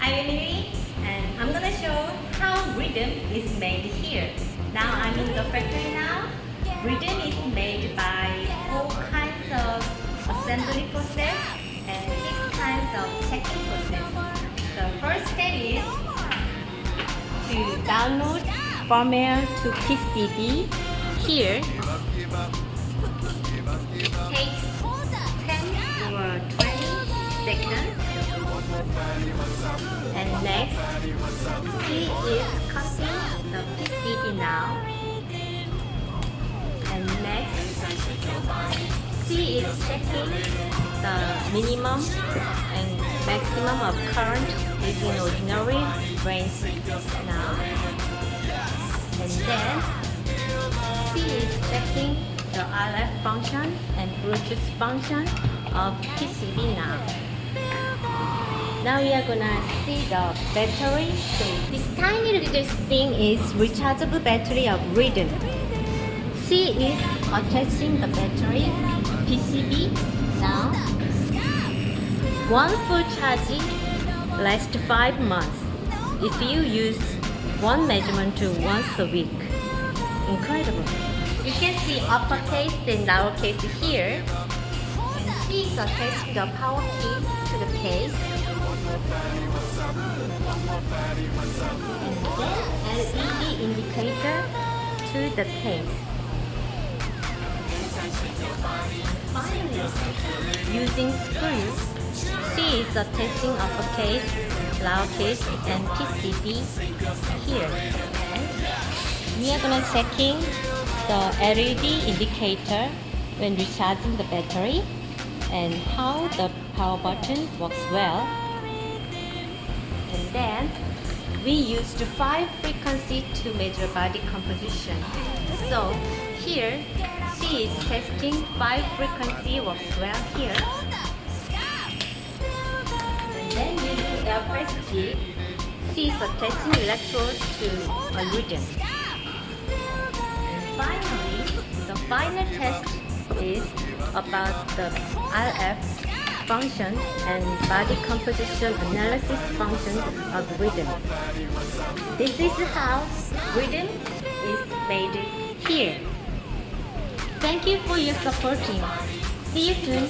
Hi Emily, and I'm gonna show how rhythm is made here. Now I'm in the factory now. Rhythm is made by 4 kinds of assembly process and 6 kinds of checking process. The first step is to download firmware to PCB. Here takes 10 or 20 seconds. And next, he is cutting the PCB now. And next, he is checking the minimum and maximum of current using ordinary range now. And then, he is checking the RF function and Bluetooth function of PCB now. Now we are gonna see the battery. So this tiny little thing is rechargeable battery of RIDM. C is attaching the battery to PCB now. One full charge lasts 5 months if you use one measurement tool once a week. Incredible. You can see uppercase and lowercase here. And C is attaching the power key to the case. And then LED indicator to the case. Finally, using screws, C is attaching uppercase, lowercase, and PCB here. And we are gonna checking the LED indicator when recharging the battery and how the power button works well. And then we used 5 frequencies to measure body composition. So here, C is testing 5 frequency works well here. And then using air press jig, C is attaching electrodes to a rhythm. And finally, the final test is about the RF function and body composition analysis function of rhythm. This is how rhythm is made here. Thank you for your supporting. See you soon.